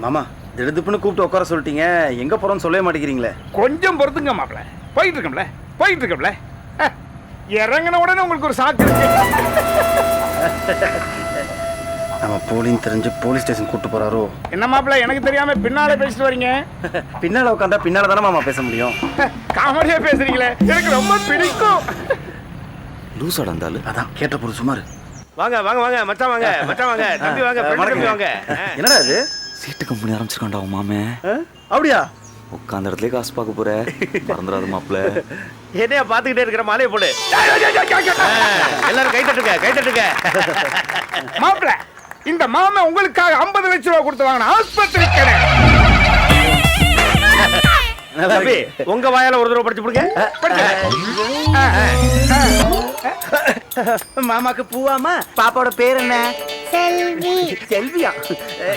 மாமா திடுதுப்புன்னு கூப்பிட்டு உட்கார சொல்லிட்டீங்க, எங்க போறோம்னு சொல்லவே மாட்டேங்கிறீங்களே. கொஞ்சம் பொறுத்துங்க மாப்பிள்ள, போயிட்டு இருக்கோம்ல. இறங்கின உடனே உங்களுக்கு ஒரு சாக்கு இருக்கு. நம்ம போலின்னு தெரிஞ்சு போலீஸ் ஸ்டேஷன் கூப்பிட்டு போறாரோ. என்ன மாப்பிள்ள, எனக்கு தெரியாம பின்னால பேசிட்டு வரீங்க? பின்னால உட்காந்தா பின்னால தானே மாமா பேச முடியும். காமெடியா பேசுறீங்களே, எனக்கு ரொம்ப பிடிக்கும். லூசாடா இருந்தாலும் அதான் கேட்ட போது சுமாரு. வாங்க மச்சான் வாங்க தம்பி வாங்க தம்பி வாங்க. என்னடா இது, சீட்டு கம்பெனி ஆரம்பிச்சிருக்கான்டா உன் மாமே. அப்படியா? உட்காந்த இடத்துல காசு பார்க்க போற, மறந்துடாத மாப்பிள்ள. என்னையா பாத்துக்கிட்டே இருக்கிற மாலையை போடு. எல்லாரும் கை தட்டுங்க. மாப்பிள்ள, இந்த மாமா உங்களுக்காக 50 லட்சம் ரூபாய் கொடுத்து வாங்கின ஆஸ்பத்திரி கடை. தம்பி உங்க வாயால ஒரு தடவை படிச்சு போடுங்க. மாமாக்கு பூவாமா? பாப்பாவோட பேர் என்ன? செல்வி. செல்வியா?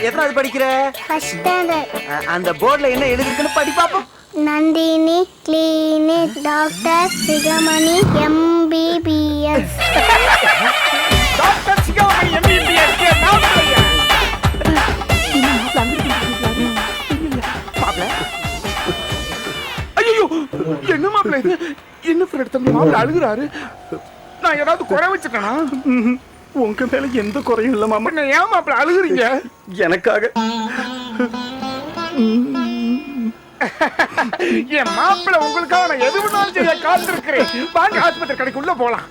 எத்தனாவது படிக்கிற? First standard. அந்த போர்டுல என்ன எழுதிருக்குன்னு படி பாப்போம். நந்தினி கிளினிக் டாக்டர் சிகாமணி MBBS. டாக்டர் சிகாமணி MBBS மாப்பிள்ள. ஐயோ, என்ன மாப்பிள்ள இது? என்ன ஃப்ரெண்ட் தம்பி மாப்பிள்ள அழுகுறாரு? நான் ஏதாவது குறை வச்சுட்டேனா? உங்க மேல எந்த குறையும் இல்ல மாமா. நான் ஏன் மாப்பிள்ள அழுகுறீங்க? எனக்காக. என் மாப்பிள்ள உங்களுக்காக நான் எது வேணாலும் செய்ய காத்திருக்கிறேன். வாங்க ஆஸ்பத்திரி கடைக்குள்ள போலாம்.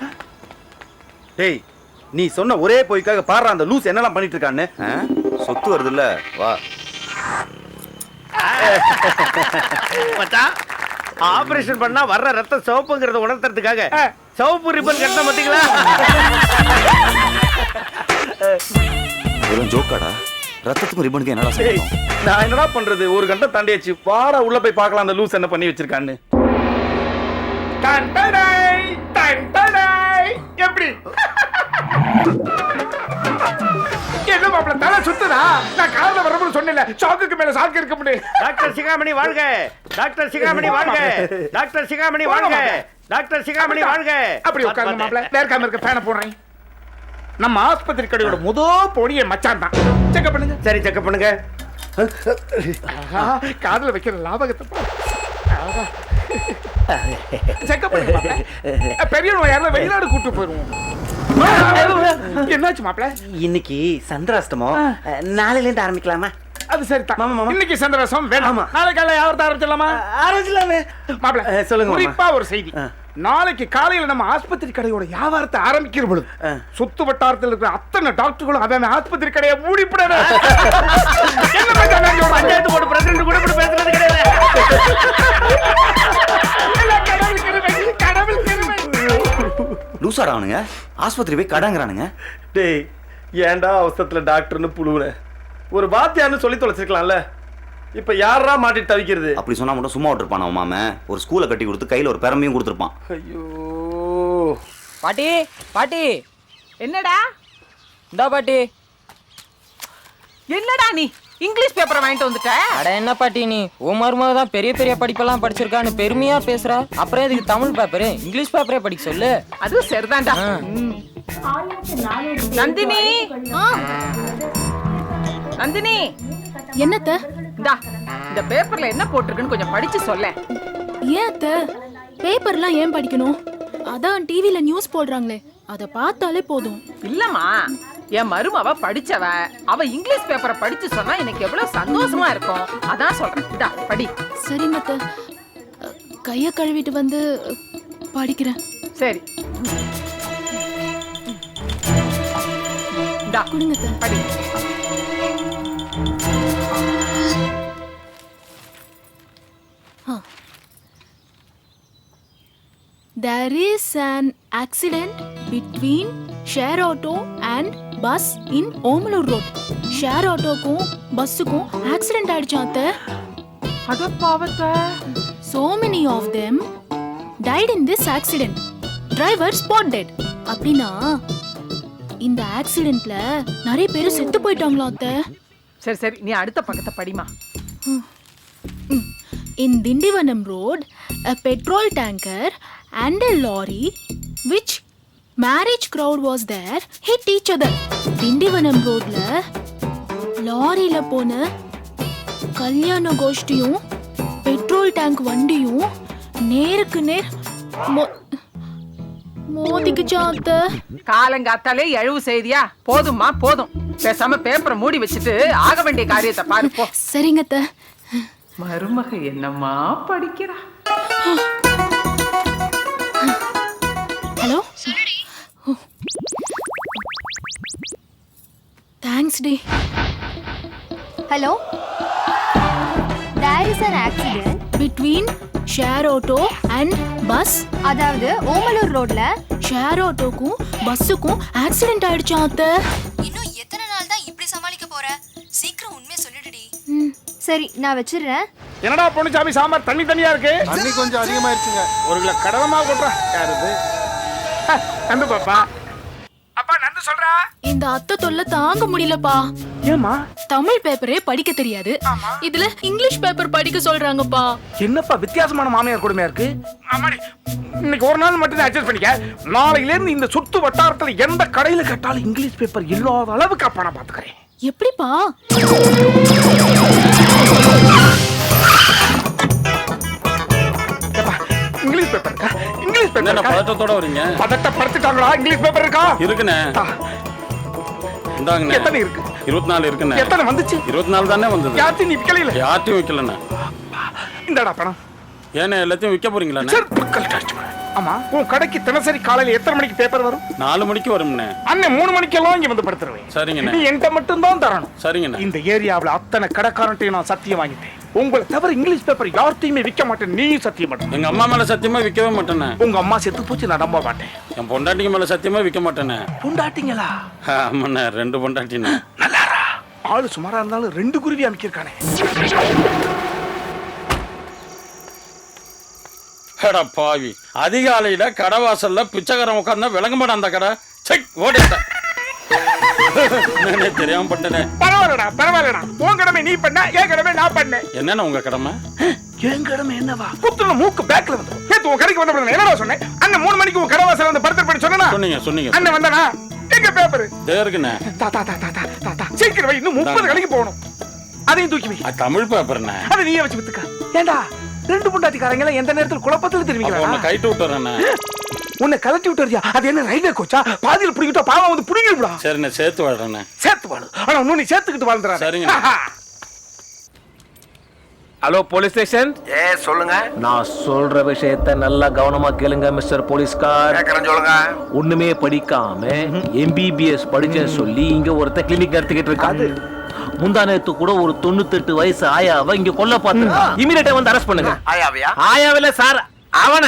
டேய், நீ சொன்ன ஒரே போய்க்காக பாடுற அந்த லூஸ் என்னெல்லாம் பண்ணிட்டு இருக்கான்னு. சொத்து வருதுல்ல, வா. மச்சான், ஆபரேஷன் பண்ணா வர்ற ரத்தம் சிவப்புங்கிறத உணர்த்துறதுக்காக சிவப்பு ரிப்பன் கட்டின பாத்தீங்களா? வெறும் ஜோக்காடா. ரத்தத்துக்கும் ரிப்பனுக்கு என்னடா செய்யணும்? நான் என்னடா பண்றது, ஒரு கண்டம் தாண்டியாச்சு. வாடா உள்ள போய் பார்க்கலாம் அந்த லூஸ் என்ன பண்ணி வச்சிருக்கான்னு. Ton டடை, ton டடை. எப்படி? என்ன மாப்பிள்ள தலை சுத்துதா? நான் காலைல வரும்போது சொன்னேன்ல, சாக்குக்கு மேல சாக்கு இருக்க முடியும். டாக்டர் சிகாமணி வாழ்க. அப்படி உட்காருங்க மாப்பிள்ள. நேர்காம இருக்க ஃபேனை போடுறேன். நம்ம ஆஸ்பத்திரி கடையோட முதல் போடிய மச்சான் தான். செக் பண்ணுங்க. சரி, செக் பண்ணுங்க. காதுல வைக்கிற லாபகத்தை செக் பண்ணுங்க மாப்பிள்ள. பெரிய யாரும் வெளிநாடு கூட்டு போயிருவோம். என்னாச்சு மாப்பிள்ள? இன்னைக்கு சந்திராஷ்டமம், நாளையில இருந்து ஆரம்பிக்கலாமா? அது சரி தான். இன்னைக்கு சந்திராசம் வேணாமா? நாளை காலையில வியாபாரத்தை ஆரம்பிச்சிடலாமா? ஆரம்பிக்கலாமே மாப்பிள்ள சொல்லுங்க. குறிப்பா ஒரு செய்தி. நாளைக்கு காலையில நம்ம ஆஸ்பத்திரி கடையோட வியாபாரத்தை ஆரம்பிக்கிற பொழுது சுத்து வட்டாரத்தில் இருக்கிற அத்தனை டாக்டர்களும் அவன் ஆஸ்பத்திரி கடையை மூடிப்படாத. பஞ்சாயத்து போர்டு பிரசிடண்ட் கூட இப்படி பேசுறது கிடையாது. லூசாடா அவனுங்க. ஆஸ்பத்திரி போய் கடங்கிறானுங்க. டேய், ஏன்டா அவசரத்துல டாக்டர்னு புழுவுற? ஒரு வாத்தியார்னு சொல்லி தொலைச்சிருக்கலாம்ல. இப்ப யாரா மாட்டிட்டு தவிக்கிறது? அப்படி சொன்னா மட்டும் சும்மா விட்டுருப்பான் அவன் மாமே. ஒரு ஸ்கூலை கட்டி கொடுத்து கையில ஒரு பெரம்பையும் கொடுத்துருப்பான். ஐயோ பாட்டி. என்னடா? இந்தா பாட்டி. என்னடா நீ இங்கிலீஷ் பேப்பரை வாங்கிட்டு வந்துட்ட? அட என்ன பாட்டி, நீ உன் மருமக தான் பெரிய பெரிய படிப்பெல்லாம் படிச்சிருக்கான்னு பெருமையா பேசுற. அப்புறம் இதுக்கு தமிழ் பேப்பரு, இங்கிலீஷ் பேப்பரே படிக்க சொல்லு. அது சரிதான்டா. நந்தினி, நந்தினி. என்னத்த? இந்த பேப்பர்ல என்ன போட்டிருக்குன்னு கொஞ்சம் படிச்சு சொல்ல. ஏன் அத்த? பேப்பர்லாம் ஏன் படிக்கணும்? அதான் டிவில நியூஸ் போடுறாங்களே, அத பார்த்தாலே போதும். இல்லம்மா, என் மருமவ படிச்சவ. அவ இங்கிலீஷ் பேப்பரை படிச்சு சொன்னா எனக்கு எவ்வளவு சந்தோஷமா இருக்கும். அதான் சொல்றேன், படி. சரிங்க அத்த, கைய கழுவிட்டு வந்து படிக்கிறேன். சரி, கொடுங்க அத்த. படி. There is an accident between share auto and bus in Omalur road. Share autoக்கும் பஸ்ஸுக்கும் ஆக்சிடென்ட் ஆயிடுச்சாம் அத்தை. அட பாவத்தை. So many of them died in this accident. Driver spot dead. அப்படின்னா இந்த ஆக்சிடென்ட்ல நிறைய பேர் செத்து போயிட்டாங்களாம் அத்தை. சரி, நீ அடுத்த பக்கத்தை படிமா. In Dindivanam road, a petrol tanker and a lorry which marriage crowd was there hit each other. Dindivanam roadல லாரியில போன கல்யாண கோஷ்டியும் பெட்ரோல் டேங்க் வண்டியும் நேருக்கு நேர் மோதிக்குச்சா அத்தை. காலங்காத்தாலே எழுவு செய்தியா? போதும்மா போதும். பேசாம பேப்பரை மூடி வச்சுட்டு ஆக வேண்டிய காரியத்தை பாரு போ. சரிங்க அத்தை. மருமக என்னம்மா படிக்கிறா? ஹலோ. தேங்க்ஸ் டி. Hello, there is an accident between share auto and bus. அதாவது ஓமலூர் ரோட்ல ஷேர் ஆட்டோக்கும் பஸ்ஸுக்கும் ஆக்சிடென்ட் ஆயிடுச்சா அத்தை. இன்னும் எத்தனை நாள் தான் இப்படி சமாளிக்க போற? சீக்கிரம் உண்மையை சொல்லிடுடி. சரி நான் வச்சிடுறேன். என்னடா பொண்ணுச்சாமி சாம்பார் தண்ணி தண்ணியா இருக்கு? தண்ணி கொஞ்சம் அதிகமாயிருச்சுங்க. ஒரு கிலோ கடலமா கொட்டுறா. யாரு இது? நந்து பாப்பா. அப்பா நந்து சொல்றா. இந்த அத்தை தொல்லை தாங்க முடியலப்பா. ஏமா? தமிழ் பேப்பரே படிக்க தெரியாது, இதுல இங்கிலீஷ் பேப்பர் படிக்க சொல்றாங்கப்பா. என்னப்பா வித்தியாசமான மாமியார் கொடுமையா இருக்கு? ஆமாடி, இன்னைக்கு ஒரு நாள் மட்டும் அட்ஜஸ்ட் பண்ணிக்க. நாளையில இருந்து இந்த சுத்து வட்டாரத்துல எந்த கடையில கேட்டாலும் இங்கிலீஷ் பேப்பர் இல்லாத அளவுக்கு அப்பா நான் பாத்துக்கிறேன். எப்படிப்பா? இங்கிலீஷ் பேப்பர் இருக்கா? இங்கிலீஷ் பேப்பர் என்ன பதட்டத்தோட வரீங்க? பதட்டப்படுத்திட்டாங்களா? இங்கிலீஷ் பேப்பர் இருக்கா? இருக்குண்ணே. இந்தாங்கண்ணே. எத்தனை இருக்கு? 24 இருக்குண்ணே. எத்தனை வந்துச்சு? 24 தானே வந்தது. யார்த்தையும் நீ விக்கல? யார்ட்டையும் விக்கலண்ணே. இந்தடா பணம். ஏன்னா எல்லாத்தையும் விற்க போறீங்களாண்ணே? ஆமா, உன் கடைக்கு தினசரி காலையில எத்தனை மணிக்கு பேப்பர் வரும்? 4 மணிக்கு வரும்ண்ணே. அண்ணன் 3 மணிக்கெல்லாம் இங்க வந்து படுத்துருவேன். சரிங்கண்ணே. நீ என்கிட்ட மட்டும் தான் தரணும். சரிங்கண்ணே. இந்த ஏரியாவுல அத்தனை கடைக்காரன்ட்டையும் நான் சத்தியம் வாங்கிட்டேன். உங்களை தவிர இங்கிலீஷ் பேப்பர் யார்த்தையுமே விற்க மாட்டேன். நீ சத்தியம் பண்ணு. எங்க அம்மா மேல சத்தியமா விற்கவே மாட்டேனே. உங்க அம்மா செத்து போச்சு, நான் நம்ப மாட்டேன். என் பொண்டாட்டிக்கு மேல சத்தியமா விற்க மாட்டேனே. பொண்டாட்டிங்களா? ஆமாண்ணே, 2 பொண்டாட்டினே. நல்லாரா? ஆளு சுமாரா இருந்தாலும் 2 குருவி அமைக்கிருக்கானே. கடை பாவி, அதிகாலையில கடை வாசல்ல பிச்சைக்காரன் உட்கார்ந்தா விளங்க மாட்டான் அந்த கடை. செக் ஓடிட்டேன். தெரியாம பண்ணனே. பரவாயில்லடா பரவாயில்லடா. உன் கடமை நீ பண்ண, என் கடமை நான் பண்ணேன். என்னன்னா உங்க கடமை? என் கடமை என்னவா? குத்துன மூக்கு பேக்ல வந்து. நேத்து உன் கடைக்கு வந்த என்னடா சொன்னேன்? அண்ணன் 3 மணிக்கு உன் கடை வாசல்ல வந்து படுத்து பண்ணி சொன்னா? சொன்னீங்க. அண்ணன் வந்தானா? எங்க பேப்பர்? தேர்க்குண்ணே. தாத்தா சீக்கிரம் வை, இன்னும் 30 கடைக்கு போகணும். அதையும் தூக்கி வை. தமிழ் பேப்பர்ண்ணே. அதை நீயே வச்சு வித்துக்க. ஏண்டா 2 பொண்டாட்டிக்காரங்க எந்த நேரத்துல குழப்பத்துல திரும்பிங்களா? உன்னை கைட்டு விட்டுறேண்ணே. உன்னை கலட்டி விட்டுறியா? அது என்ன ரயில்வே கோச்சா? பாதியில் பிடிக்கிட்டா பாவம் வந்து பிடிங்கிடுடா. சரிண்ணே, சேர்த்து வாழ்றேண்ணே. சேர்த்து வாழு. ஆனா இன்னும் நீ சேர்த்துக்கிட்டு வாழ்ந்துடா. சரிங்க. Hello police station. சொல்லுங்க. நான் சொல்ற விஷயத்தை நல்லா கவனமா கேளுங்க மிஸ்டர் போலீஸ்கார். சொல்லுங்க. ஒண்ணுமே படிக்காம MBBS படிச்சேன்னு சொல்லி இங்க ஒருத்த கிளினிக் நடத்திக்கிட்டு இருக்காது. முந்தா நேத்து கூட ஒரு 98 வயசு ஆயாவை இங்க கொல்ல பார்த்து இமிடியேட்டா வந்து அரெஸ்ட் பண்ணுங்க. ஆயாவையா? ஆயாவில சார் அவன.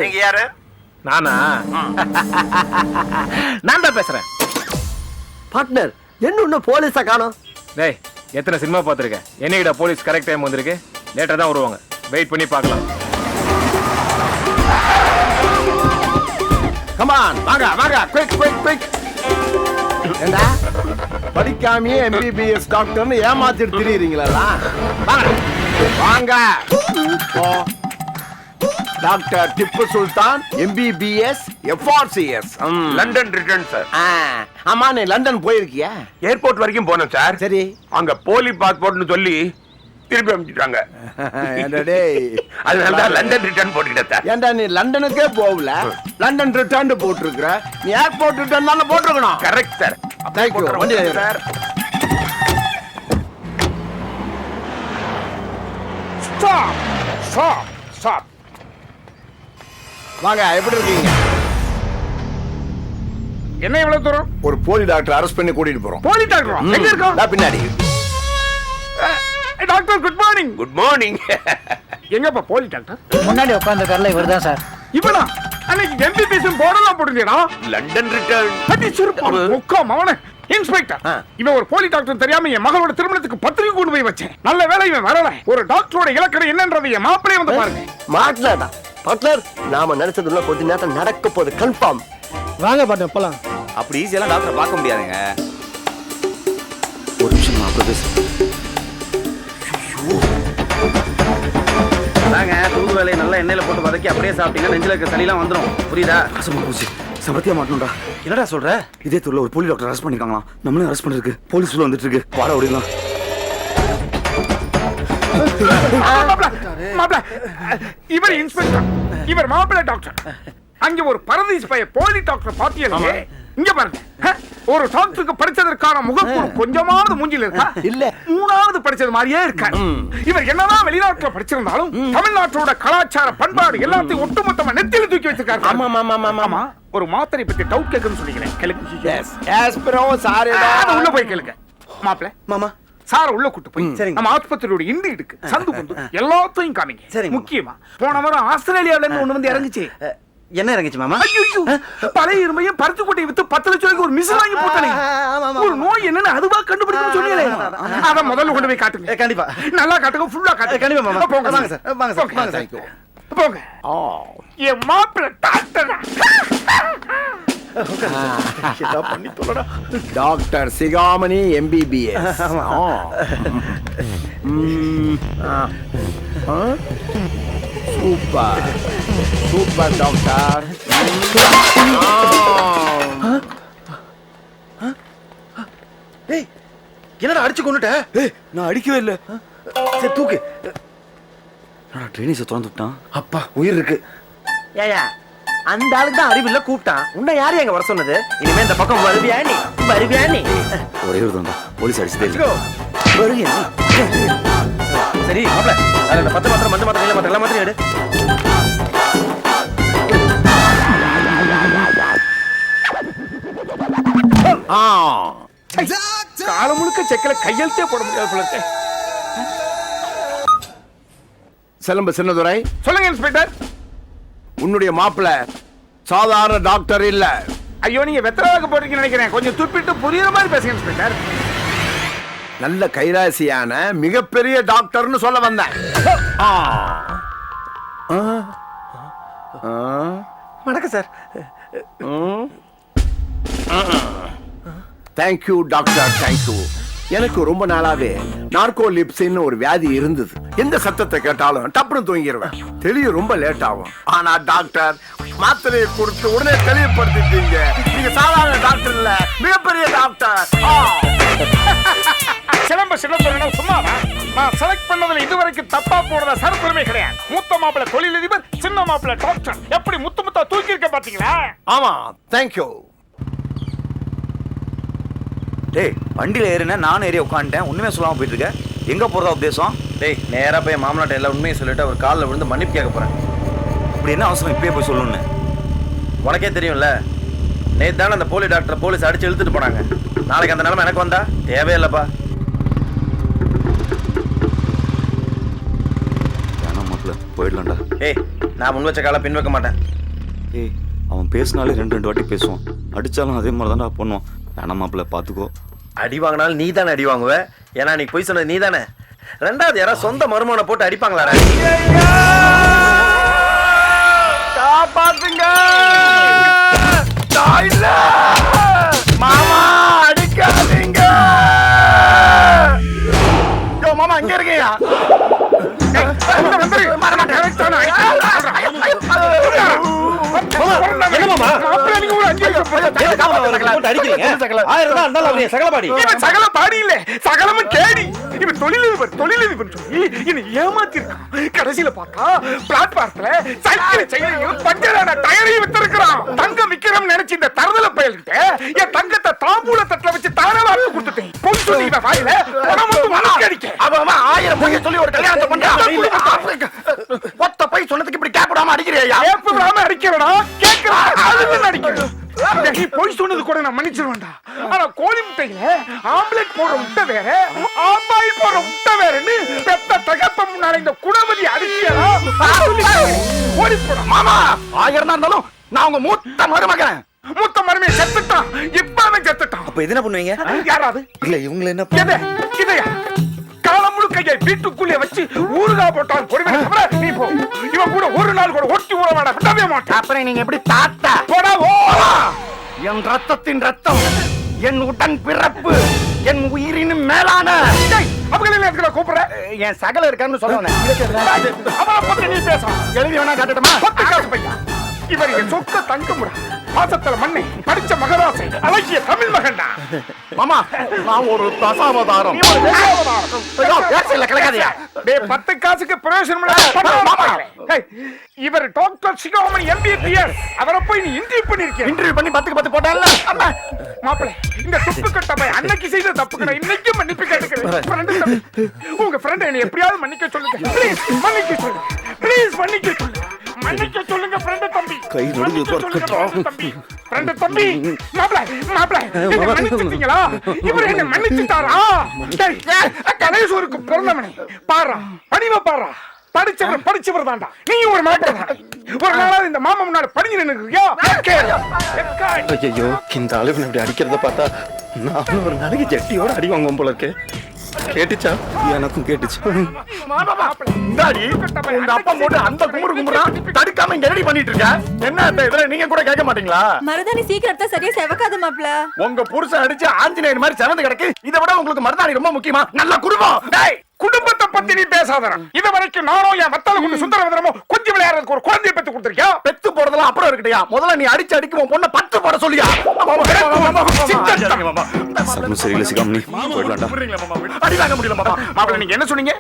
நீங்க யாரு? நானா? நான் தான் பேசுறேன். பார்ட்னர், என்ன இன்னும் போலீஸா காணோம்? டேய், எத்தனை சினிமா பார்த்துருக்கேன். என்னைக்கிட்ட போலீஸ் கரெக்ட் டைம் வந்திருக்கு. லேட்டாக தான் வருவாங்க. வெயிட் பண்ணி பார்க்கலாம். கமான், வாங்க குயிக். ஏண்டா படிக்காமையே MBBS டாக்டர்னு ஏமாத்திட்டு திரியுறீங்களா? வாங்க. Doctor Tipu Sultan, MBBS FRCS, London return sir. ஆமா, நீ லண்டன் போயிருக்கியா? ஏர்போர்ட் வரைக்கும் போனோம் சார். சரி. அங்க போலி பாஸ்போர்ட்னு சொல்லி திருப்பி அனுப்பிச்சிட்டாங்க. அதனால லண்டன் ரிட்டர்ன் போட்டுக்கிட்டேன் சார். ஏண்டா நீ லண்டனுக்கே போகல, லண்டன் ரிட்டர்ன் போட்டிருக்கிற. நீ ஏர்போர்ட் ரிட்டர்ன் தானே போட்டிருக்கணும். Correct sir. வண்டி சார். ஸ்டாப். வாங்க, எப்படி இருக்கீங்க? என்ன இவ்வளவு தூரம்? ஒரு போலி டாக்டர் அரெஸ்ட் பண்ணி கூட்டிட்டு போறோம். போலி டாக்டர் எங்க இருக்கோம்? பின்னாடி. Doctor good morning. Good morning. எங்கப்பா போலி டாக்டர்? முன்னாடி உட்கார்ந்துருக்கார்ல இவர்தான் சார். இவனா? அன்னைக்கு MBBS போர்டெல்லாம் போட்டுருந்தேடா. London return. அடி சிறுப்பு முக்காம் அவன. இன்ஸ்பெக்டர், இவன் ஒரு போலி டாக்டர் தெரியாம என் மகளோட திருமணத்துக்கு பத்திரிக்கை கொண்டு போய் வச்சேன். நல்ல வேளை இவன் வரல. ஒரு டாக்டரோட இலக்கணம் என்னன்றது என் மாப்பிளைய வந்து பாருங்க. மாட்டலடா பட்லர், நாம நினைச்சதுல கொஞ்ச நேரம் நடக்க போகுது கன்ஃபார்ம். வாங்க பாட்டு போலாம். அப்படி ஈஸியெல்லாம் டாக்டரை பார்க்க முடியாதுங்க. ஒரு நிமிஷம் அப்படி தூக்கு வேலையை நல்லா எண்ணெயில போட்டு வதக்கி அப்படியே சாப்பிட்டீங்கன்னா நெஞ்சில இருக்க சளியெல்லாம் வந்துடும். புரியுதா? சமத்தியா மாட்டணும்டா. என்னடா சொல்ற? இதே தூர்ல ஒரு போலி டாக்டர் அரெஸ்ட் பண்ணிருக்காங்களாம். நம்மளும் அரெஸ்ட் பண்ணிருக்கு. போலீஸ் உள்ள வந்துட்டு இருக்கு. வாடா ஓடிடலாம். இவர் இன்ஸ்பெக்டர், இவர் மாப்பிள்ளை டாக்டர். அங்க ஒரு பரதீஸ் பைய போலி டாக்டர் பாத்தியல்ல. இங்க பாருங்க, ஒரு டாக்டருக்கு படிச்சதற்கான முகப்பு கொஞ்சமாவது மூஞ்சில இருக்கா? இல்ல. மூணாவது படிச்சது மாதிரியே இருக்காரு. இவர் என்னதான் வெளிநாட்டுல படிச்சிருந்தாலும் தமிழ்நாட்டோட கலாச்சார பண்பாடு எல்லாத்தையும் ஒட்டுமொத்தமா நெத்தில தூக்கி வச்சிருக்காரு. ஆமா, ஒரு மாத்திரை பத்தி டவுட் கேட்கணும்னு சொன்னீங்களே, கேளுங்க. Yes bro, sorry. உள்ள போய் கேளுங்க. மாப்பிள்ளை, மாமா சார் உள்ள கூட்டு போய் நம்ம ஆஸ்பத்திரியோட இண்டி இருக்கு, சந்து கொண்டு எல்லாத்தையும் காமிங்க. முக்கியமா போன வாரம் ஆஸ்திரேலியால இருந்து ஒண்ணு வந்து இறங்குச்சு. என்ன இறங்குச்சு மாமா? பழைய இருமையும் பருத்தி கொட்டையை வித்து 10 லட்சம் ஒரு மிஸ் வாங்கி போட்டானே. ஒரு நோய் என்னன்னு அதுவா கண்டுபிடிக்கணும்னு சொன்னீங்களே, அத முதல்ல கொண்டு போய் காட்டுங்க. கண்டிப்பா நல்லா காட்டுங்க, ஃபுல்லா காட்டுங்க. கண்டிப்பா மாமா. போங்க வாங்க சார், வாங்க சார், வாங்க சார், போங்க. என் மாப்பிள்ளை டாக்டர் பண்ணி சொல்லடா. டாக்டர் சிகாமணி MBBS. Super super doctor. ஏய், என்னடா அடிச்சு கொண்டுட்ட? ஏய், நான் அடிக்கவே இல்ல. சரி தூக்கு. நான் ட்ரெயினிஸை திறந்து விட்டான். அப்பா உயிர் இருக்கு. ஏயா, அந்த ஆளுக்கு தான் அறிவில்ல கூப்பிட்டான். உன்னை யாரு எங்க வர சொன்னது? இனிமே இந்த பக்கம் வருவியா நீ? வருவியா நீ? ஒரே ஒரு தான்டா, போலீஸ் அடிச்சுதே. வருவியா? சரி மாப்ள, அந்த 10 மாத்திரை மஞ்சள் மாத்திரை மாத்திரை எல்லாம் மாத்திரை எடு. காலம் முழுக்க செக்கல கையெழுத்தே போட முடியாது போல இருக்கே. செலம்பு சின்னதுரை, சொல்லுங்க இன்ஸ்பெக்டர். உன்னுடைய மாப்பிள்ள சாதாரண டாக்டர் இல்ல. ஐயோ, நீங்க வெத்தராக போறீங்கன்னு நினைக்கிறேன். கொஞ்சம் துப்பிட்டு புரியுற மாதிரி பேசுங்க இன்ஸ்பெக்டர். நல்ல கைராசியான மிகப்பெரிய டாக்டர்னு சொல்ல வந்தேன். வணக்கம் சார். Thank you doctor, thank you. எனக்கு ரொம்ப நாளாவே நார்கோலிப்ஸ்னு ஒரு வியாதி இருந்தது. எந்த சத்தத்தை கேட்டாலும் டப்புனு தூங்கிடுவேன். தெளிவு ரொம்ப லேட் ஆகும். ஆனா டாக்டர் மாத்திரையை கொடுத்து உடனே தெளிவுபடுத்திட்டீங்க. நீங்க சாதாரண டாக்டர் இல்ல, மிகப்பெரிய டாக்டர். சிலம்ப சின்னதுரை சும்மாவா? நான் செலக்ட் பண்ணதுல இதுவரைக்கும் தப்பா போறத சரித்திரமே கிடையாது. மூத்த மாப்பிள்ளை தொழிலதிபர், சின்ன மாப்பிள்ளை டாக்டர். எப்படி முத்து முத்தா தூக்கி இருக்க பாத்தீங்களா? ஆமா, தேங்க்யூ. டேய், வண்டியில ஏறின நானும் ஏறி உட்காந்துட்டேன். ஒண்ணுமே சொல்லாம போயிட்டு இருக்க. எங்க போறதா உத்தேசம்? டேய், நேரா போய் மாமனாட்ட எல்லா உண்மையும் சொல்லிட்டு அவர் காலில் விழுந்து மன்னிப்பு கேட்க போறேன். இப்படி என்ன அவசரம் இப்பயே போய் சொல்லணும்னு? உனக்கே தெரியும்ல, நேற்று தானே அந்த போலி டாக்டர் போலீஸ் அடிச்சு இழுத்துட்டு போனாங்க. நாளைக்கு அந்த நிலைமை எனக்கு வந்தா தேவையில்லப்பா. வேணாம் மாப்பிள்ள, போயிடலாம்டா. ஏய், நான் முன் வச்ச காலை பின் வைக்க மாட்டேன். ஏய், அவன் பேசினாலே 2 வாட்டி பேசுவான். அடிச்சாலும் அதே மாதிரி தான்டா பண்ணுவான். வேணாம் மாப்பிள்ள, பாத்துக்கோ. அடி வாங்கினாலும் நீ தானே அடி வாங்குவ. ஏன்னா நீ போய் சொன்னது நீ தானே. ரெண்டாவது யாராவது சொந்த மருமகனை போட்டு அடிப்பாங்களா? காப்பாத்துங்க மாமா, அடிக்காதீங்க. மாமா இங்க இருக்கீங்க. கடைசியில பார்த்தா பிளாட்பாரத்துல சைக்கிள் செயினையும் பஞ்சரான டயரையும் வித்திருக்கிறான். தங்கம் விக்கிறோம் நினைச்சு இந்த தரதல பயல்கிட்ட என் தங்கத்தை தாம்பூல தட்டுல வச்சு தானவாக்கு கொடுத்துட்டேன். பொன் சொல்லி வாயில அவன் 1000 பொய்ய சொல்லி ஒரு கல்யாணத்தை பண்றான். ஒத்த போய் சொன்னதுக்கு இப்படி கேட்காம அடிக்கிறியா? கேட்காம அடிக்கிறடா, கேட்கறான் அடிக்கிறேன். நீ போய் சொன்னது கூட நான் மன்னிச்சிருவேன்டா. ஆனா கோழி முட்டையில ஆம்லெட் போடுற முட்டை வேற, ஆம்பாயில் போடுற முட்டை வேறன்னு பெத்த தகப்ப முன்னால இந்த குணவதி அடிச்சியடா. ஓடி போடா மாமா. 1000 தான் இருந்தாலும் நான் உங்க மூத்த மருமகன். மூத்த மருமகன் செத்துட்டான். இப்ப அவன் செத்துட்டான். அப்ப என்ன பண்ணுவீங்க? யாராவது இல்ல இவங்க என்ன இதையா காலம் முழுக்கையை வீட்டுக்குள்ளே வச்சு ஊறுகாய் போட்டால் பொறுமையை தவிர நீ போ. இவன் கூட ஒரு நாள் கூட ஒட்டி ஊற விடவே மாட்டேன். அப்புறம் நீங்க எப்படி தாத்தா போடா? என் ரத்தத்தின் ரத்தம், என் உடன் பிறப்பு, என் உயிரின் மேலான அவங்கள கூப்பிடுற என் சகல இருக்கான்னு சொல்லுவாங்க. அவனை பத்தி நீ பேச எழுதி வேணா காட்டட்டுமா? 10 காசு பையா இவர் என் சொக்க தங்கமுடா, மாசத்துல மண்ணை படிச்ச மகராசை, அழகிய தமிழ் மகன்டா. மாமா நான் ஒரு தசாவதாரம். நீ ஒரு தசாவதாரம். கிளக்காதியா? டேய் 10 காசுக்கு பிரயோஜனம் இல்ல. இவர் டாக்டர் சிகாமணி MBBS. அவரை போய் நீ இன்டர்வியூ பண்ணிருக்க. இன்டர்வியூ பண்ணி 10க்கு 10 போட்டான்ல. மாப்பிளை, இந்த துப்பு கட்ட பையன் அன்னைக்கு செய்த தப்புக்கு இன்னைக்கு மன்னிப்பு கேட்டுக்கிறேன். உங்க ஃப்ரெண்ட் என்னை எப்படியாவது மன்னிக்க சொல்லுங்க. ப்ளீஸ் மன்னிக்க சொல்லுங்க. ப்ளீஸ் மன்னிக்க சொல்லுங்க. மன்னிக்க சொல்லுங்க ஃப்ரெண்ட் தம்பி. கை நடுங்குது தம்பி. ஃப்ரெண்ட் தம்பி. மாப்பிளை என்ன மன்னிச்சிட்டீங்களா? இவர் என்ன மன்னிச்சிட்டாரா? கணேசூருக்கு பிறந்தவனே பாரா, பணிவ பாரா. படிச்சவர் தான்டா. நீ ஒரு மாப்பிள்ளை. ஒரு நாளாவது இந்த மாமா முன்னால பணிஞ்சு நின்னுக்கிறியா? ஐயோ, இந்த அளவு இப்படி அடிக்கிறத பார்த்தா நான் ஒரு நாளைக்கு ஜட்டியோட அடி வாங்குவோம் போல இருக்கு. கேட்டுச்சா? எனக்கும் கேட்டுச்சு. இந்தாடி, உங்க அப்பா போட்டு அந்த குமுறு குமுறான், தடுக்காம இங்க ரெடி பண்ணிட்டு இருக்க. என்ன இதுல நீங்க கூட கேட்க மாட்டீங்களா? மருதாணி சீக்கிரத்தை சரியா செவக்காத மாப்ள. உங்க புருஷன் அடிச்சு ஆஞ்சநேயர் மாதிரி செவந்து கிடக்கு. இதை விட உங்களுக்கு மருதாணி ரொம்ப முக்கியமா? நல்ல குடும்பம். டேய், குடும்பத்தை பத்தி நீ பேசாதடா. இது வரைக்கும் நானும் என் வத்தால கொண்டு சுந்தரவதனமோ கொஞ்சம் விளையாடுறதுக்கு ஒரு குழந்தையை பெத்து கொடுத்திருக்கியா? பெத்து போறதெல்லாம் அப்புறம் இருக்கட்டையா, முதல்ல நீ அடிச்சு உன் பொண்ணை 10 போட சொல்லியா? சகுனம் சரியில்லை சிகாமணி, போயிடலாம்டா. அடி வாங்க முடியல மாமா. மாப்பிள, நீங்க என்ன சொன்னீங்க?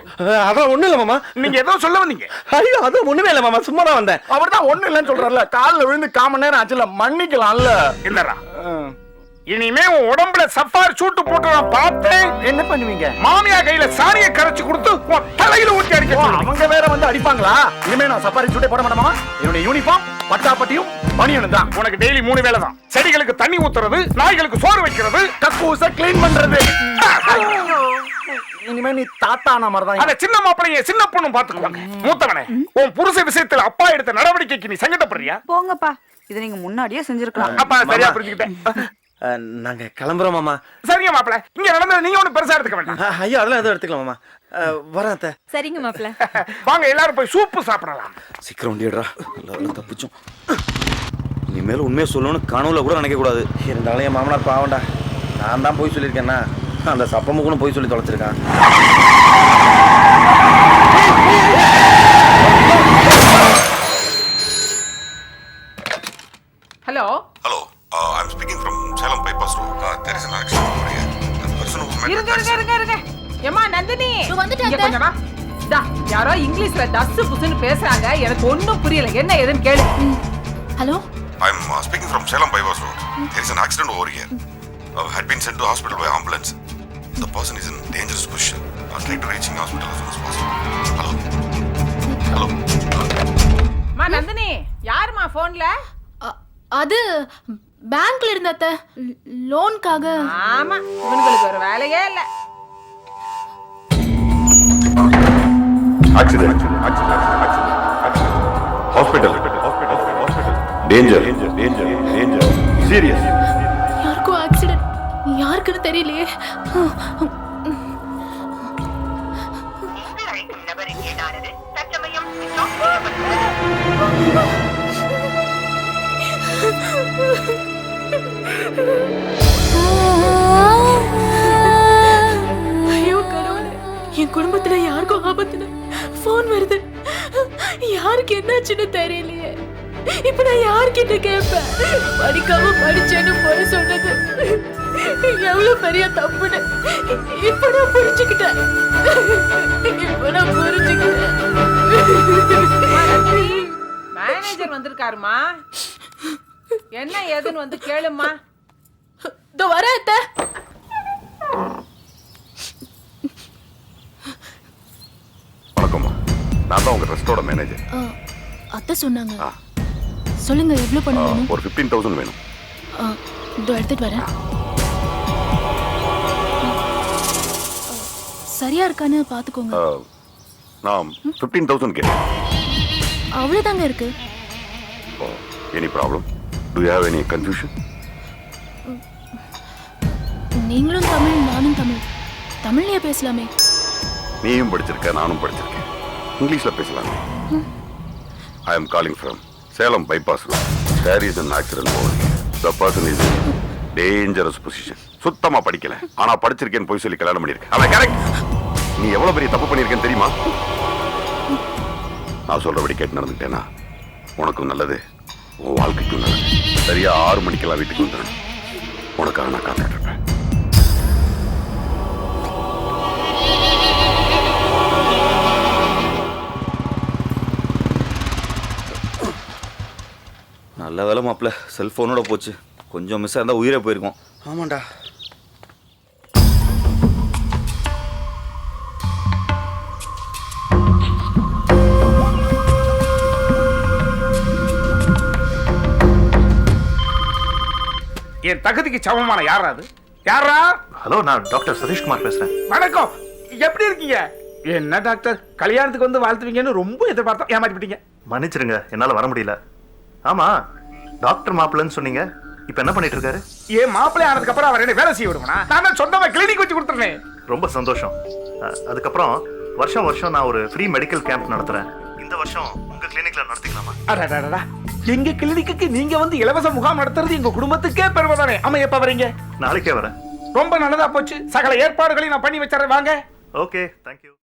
அதான் ஒண்ணு இல்ல மாமா. நீங்க ஏதோ சொல்ல வந்தீங்க. ஐயோ, அது ஒண்ணுமே இல்ல மாமா, சும்மா தான் வந்தேன். அவர்தான் ஒண்ணு இல்லன்னு சொல்றாருல, கால்ல விழுந்து 1/4 மணி நேரம் ஆச்சுல, மன்னிக்கலாம்ல. இல்லடா, இனிமே உன் உடம்புல சஃபாரி சூட்டு போட்டு நான் பார்த்தேன். என்ன பண்ணுவீங்க? மாமியா கையில சாணியை கரைச்சு கொடுத்து உன் தலையில ஊத்தி அடிக்க. அவங்க வேற வந்து அடிப்பாங்களா? இனிமே நான் சஃபாரி சூட்டே போட மாட்டேமா. என்னுடைய யூனிஃபார்ம் பட்டாப்பட்டியும் பனியனும் தான். உனக்கு டெய்லி 3 வேளை தான். செடிகளுக்கு தண்ணி ஊத்துறது, நாய்களுக்கு சோறு வைக்கிறது, கக்கூச க்ளீன் பண்றது. இனிமே நீ தாத்தான மாதிரிதான். அத சின்ன மாப்பிளைய சின்ன பொண்ணு பாத்துக்குவாங்க. மூத்தவனே, உன் புருஷ விஷயத்துல அப்பா எடுத்த நடவடிக்கைக்கு நீ சங்கடப்படுறியா? போங்கப்பா, இத நீங்க முன்னாடியே செஞ்சிருக்கலாம். அப்பா சரியா புரிஞ்சுக்கிட்டேன். நாங்க கிளம்புறோம் மாமா. சரிங்க மாப்பிள, இங்க நடந்தது நீங்க ஒண்ணு பெருசா எடுத்துக்க வேண்டாம். ஐயோ, அதெல்லாம் எதுவும் எடுத்துக்கலாம் மாமா. வரேன் அத்தை. சரிங்க மாப்ள. வாங்க எல்லாரும் போய் சூப்பு சாப்பிடலாம். சீக்கிரம் வண்டிடுறா, எல்லாரும் தப்பிச்சோம். இனிமேல் உண்மையை சொல்லணும்னு கனவுல கூட நினைக்க கூடாது. இருந்தாலும் என் மாமனார் பாவண்டா. நான் தான் போய் சொல்லியிருக்கேன்னா, அந்த சப்பமுக்குன்னு போய் சொல்லி தொலைச்சிருக்கான். Hello Hello, I'm speaking from Salem Bypass Road. There is an accident over here. The person who met இருங்க. ஏமா நந்தினி, வந்துட்டேன் இங்க கொஞ்சம் வா. டா, யாரோ இங்கிலீஷ்ல டஸ் புஸ்னு பேசுறாங்க. எனக்கு ஒண்ணும் புரியல. என்ன ஏதுன்னு கேளு. Hello, I'm speaking from Salem Bypass Road. There is an accident over here. Had been sent to hospital by ambulance. The person is in dangerous position. Try to reaching hospital as soon as possible. Hello. மா நந்தினி, யாருமா போன்ல? அது பேங்க்ல இருந்த அத்தை, லோனுக்காக. ஆமா, இவங்களுக்கு ஒரு வேலையே இல்ல. Accident. Hospital. Danger. Serious. யாருக்கும் ஆக்சிடென்ட், யாருக்குன்னு தெரியலையே. ஐயோ கடவுளே, என் குடும்பத்துல யாருக்கும் ஆபத்துல போன் வருது. யாருக்கு என்னாச்சுன்னு தெரியலையே. இப்ப நான் யார்கிட்ட கேட்பேன்? படிக்காம படிச்சேன்னு போய் சொன்னது எவ்வளவு பெரிய தப்புன்னு இப்ப நான் புரிஞ்சுக்கிட்டேன். மேனேஜர் வந்திருக்காருமா. என்ன ஏதுன்னு வந்து கேளுமா. இதோ வரேன் அத்தை. வணக்கம்மா, நான் தான் உங்க ட்ரஸ்டோட மேனேஜர். அத்தை சொன்னாங்க. சொல்லுங்க, எவ்வளவு பணம் வேணும்? ஒரு 15,000 வேணும். இதோ எடுத்துட்டு வரேன். சரியா இருக்கான்னு பாத்துக்கோங்க. நான் 15,000 கேட்டேன். அவ்வளவுதாங்க இருக்கு. Any problem? Do you have any confusion? நீங்களும் தமிழ், நானும் தமிழ். தமிழ்லயே பேசலாமே. நீயும் படிச்சிருக்க, நானும் படிச்சிருக்கேன். இங்கிலீஷ்ல பேசலாமே. I am calling from Salem Bypass Road. There is an accident over here. The person is in dangerous position. சுத்தமா படிக்கல, ஆனா படிச்சிருக்கேன்னு போய் சொல்லி கல்யாணம் பண்ணிருக்கேன். அவன் கரெக்ட். நீ எவ்வளவு பெரிய தப்பு பண்ணிருக்கேன்னு தெரியுமா? நான் சொல்றபடி கேட்டு நடந்துட்டேனா உனக்கும் நல்லது, உன் வாழ்க்கைக்கு நல்லது. சரியா 6 மணிக்கெல்லாம் வீட்டுக்கு வந்துடணும். உனக்காக நான் காத்துட்டு இருப்பேன். நல்ல வேலை மாப்பிள்ள, செல்ஃபோனோட போச்சு. கொஞ்சம் மிஸ் இருந்தால் உயிரே போயிருக்கோம். ஆமாண்டா. என் தகுதிக்கு சமமான யாரா அது? யாரா? ஹலோ, நான் டாக்டர் சதீஷ்குமார் பேசுறேன். வணக்கம். எப்படி இருக்கீங்க? என்ன டாக்டர், கல்யாணத்துக்கு வந்து வாழ்த்துவீங்கன்னு ரொம்ப எதிர்பார்த்தோம், ஏமாத்திட்டீங்க. மன்னிச்சிருங்க, என்னால வர முடியல. ஆமா, டாக்டர் மாப்பிள்ளன்னு சொன்னீங்க. இப்ப என்ன பண்ணிட்டு இருக்காரு? ஏன் மாப்பிள்ளை ஆனதுக்கு அப்புறம் அவர் என்ன வேலை செய்ய விடுவனா? நான் சொந்தமா கிளினிக் வச்சு கொடுத்துறேன். ரொம்ப சந்தோஷம். அதுக்கப்புறம் வருஷம் வருஷம் நான் ஒரு ஃப்ரீ மெடிக்கல் கேம்ப் நடத்துறேன். இந்த வருஷம் உங்க கிளினிக்ல நடத்திக்கலாமா? அடடடடா, எங்க கிளினிக்கு நீங்க வந்து இலவச முகாம் நடத்துறது எங்க குடும்பத்துக்கே பெருமைதானே. ஆமா, எப்ப வரீங்க? நாளைக்கே வரேன். ரொம்ப நல்லதா போச்சு. சகல ஏற்பாடுகளையும் நான் பண்ணி வச்சிடறேன், வாங்க. Okay, thank you.